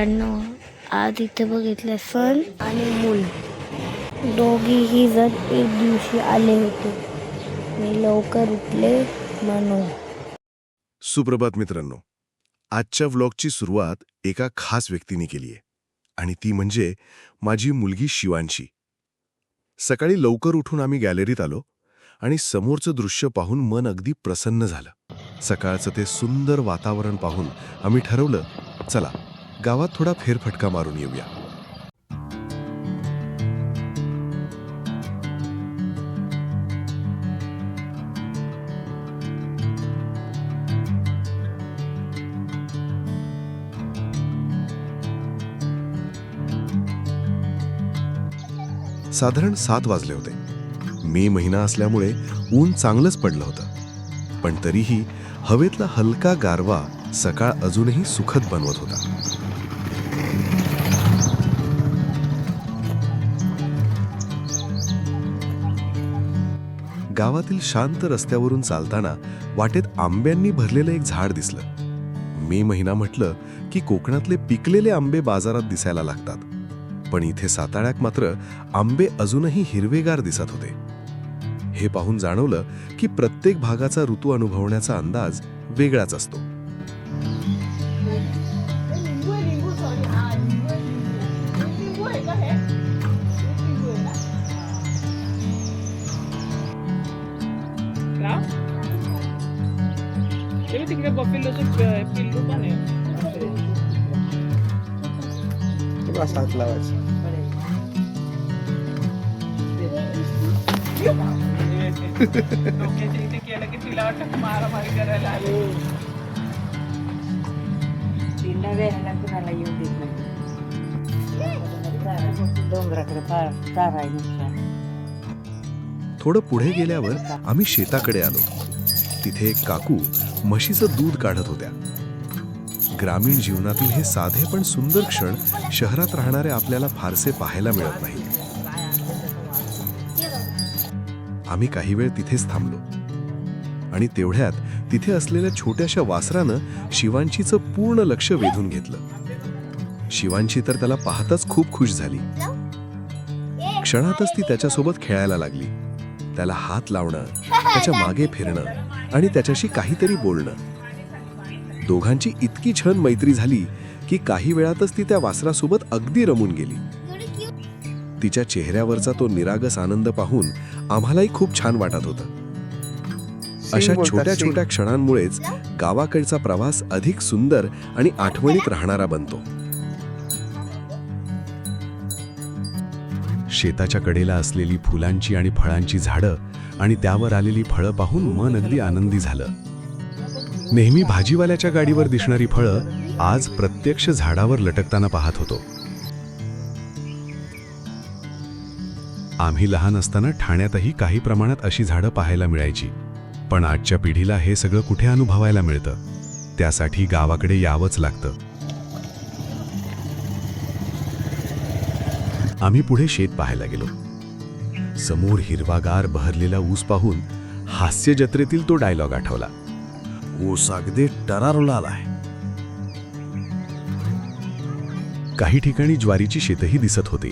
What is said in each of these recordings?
मित्रांनो, आज इथे बघितलं सन आणि मूल दोघीही जण एक दिवशी आले होते. मी लवकर उठले म्हणून. सुप्रभात मित्रांनो, आजच्या व्लॉगची सुरुवात एका खास व्यक्तीने केली आहे आणि ती म्हणजे माझी मुलगी शिवांशी. सकाळी लवकर उठून आम्ही गॅलरीत आलो आणि समोरचं दृश्य पाहून मन अगदी प्रसन्न झालं. सकाळचं ते सुंदर वातावरण पाहून आम्ही ठरवलं, चला गावात थोडा फेरफटका मारून येऊया. साधारण 7 वाजले होते. मे महिना असल्यामुळे ऊन चांगलंच पडलं होतं, पण तरीही हवेतला हलका गारवा सकाळ अजूनही सुखद बनवत होता. गावातील शांत रस्त्यावरून चालताना वाटेत आंब्यांनी भरलेलं एक झाड दिसलं. मे महिना म्हटलं की कोकणातले पिकलेले आंबे बाजारात दिसायला लागतात, पण इथे साताळ्यात मात्र आंबे अजूनही हिरवेगार दिसत होते. हे पाहून जाणवलं की प्रत्येक भागाचा ऋतू अनुभवण्याचा अंदाज वेगळाच असतो. तिकडे बफेलोचं पिल्लू पण आहे. हात लावायचं. डोक्याच्या इथे केलं की तिला वाटतं मारामारी करायला आली. तिला वेळेला कुणाला येऊ देत नाही. डोंगराकडे चारायला. थोडं पुढे गेल्यावर आम्ही शेताकडे आलो. तिथे एक काकू म्हशीचं दूध काढत होत्या. ग्रामीण जीवनातील हे साधे पण सुंदर क्षण शहरात राहणारे आपल्याला फारसे पाहायला मिळत नाही. आम्ही काही वेळ तिथेच थांबलो आणि तेवढ्यात तिथे असलेल्या छोट्याशा वासरानं शिवांशीचं पूर्ण लक्ष वेधून घेतलं. शिवांशी तर त्याला पाहताच खूप खुश झाली. क्षणातच ती त्याच्यासोबत खेळायला लागली. त्याला हात लावणं, त्याच्या मागे फिरणं आणि त्याच्याशी काहीतरी बोलणं. दोघांची इतकी छान मैत्री झाली की काही वेळातच ती त्या वासरासोबत अगदी रमून गेली. तिच्या चेहऱ्यावरचा तो निरागस आनंद पाहून आम्हालाही खूप छान वाटत होतं. अशा छोट्या छोट्या क्षणांमुळेच गावाकडचा प्रवास अधिक सुंदर आणि आठवणीत राहणारा बनतो. शेताच्या कडेला असलेली फुलांची आणि फळांची झाडं आणि त्यावर आलेली फळं पाहून मन अगदी आनंदी झालं. नेहमी भाजीवाल्याच्या गाडीवर दिसणारी फळं आज प्रत्यक्ष झाडावर लटकताना पाहत होतो. आम्ही लहान असताना ठाण्यातही काही प्रमाणात अशी झाडं पाहायला मिळायची, पण आजच्या पिढीला हे सगळं कुठे अनुभवायला मिळतं. त्यासाठी गावाकडे यावंच लागतं. आम्ही पुढे शेत पाहायला गेलो. समोर हिरवागार बहरलेला ऊस पाहून हास्य जत्रेतील तो डायलॉग आठवला. ऊस अगदी टरारूला आलाय. काही ठिकाणी ज्वारीची शेतही दिसत होती.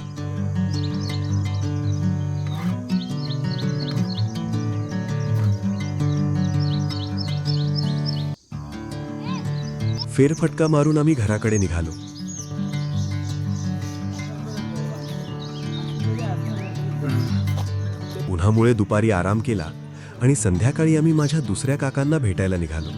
फेरफटका मारून आम्ही घराकडे निघालो. उन्हामुळे दुपारी आराम केला आणि संध्याकाळी आम्ही माझ्या दुसऱ्या काकांना भेटायला निघालो.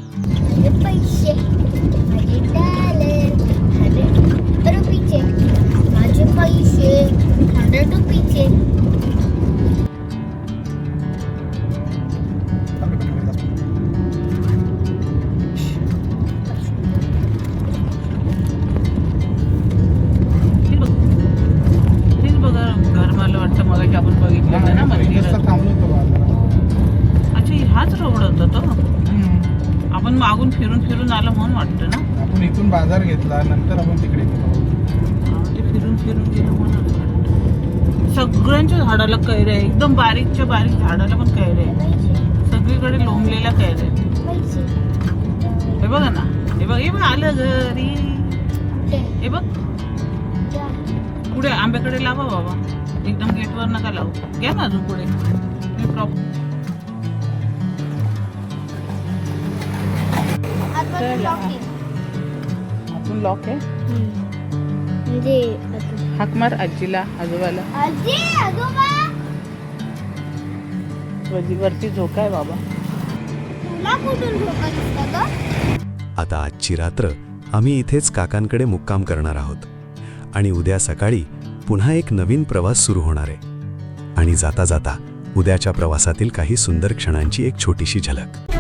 घर मला वाटतं मग आपण बघितलं ना मंदिरात. अच्छा, हाच रोड होता तो. आपण मागून फिरून आलो म्हणून वाटतं ना. आपण इथून बाजार घेतला, नंतर आपण तिकडे ते फिरून गेलो म्हणून वाटतं. सगळ्यांच्या झाडाला कैऱ्या आहे, एकदम बारीकच्या बारीक झाडाला पण कैऱ्या आहे. सगळीकडे लोंबलेल्या कैऱ्या. हे बघा ना, हे बघ आलं घरी. कुठे हे बघ त्या. पुढे आंब्याकडे लावा बाबा, एकदम गेटवर नका लावू. घ्या ना अजून पुढे. मी आतमध्ये lock आहे. आपण लॉक आहे. म्हणजे आता. हाक मार आजीला, आजोबाला. आजी आजोबा वरती झोका आहे बाबा. तुला कुठून झोका दिसतं ग? आता आजची रात्र आम्ही इथेच काकांकडे मुक्काम करणार आहोत आणि उद्या सकाळी पुन्हा एक नवीन प्रवास सुरू होणार आहे. आणि जाता जाता उद्याच्या प्रवासातील काही सुंदर क्षणांची एक छोटीशी झलक.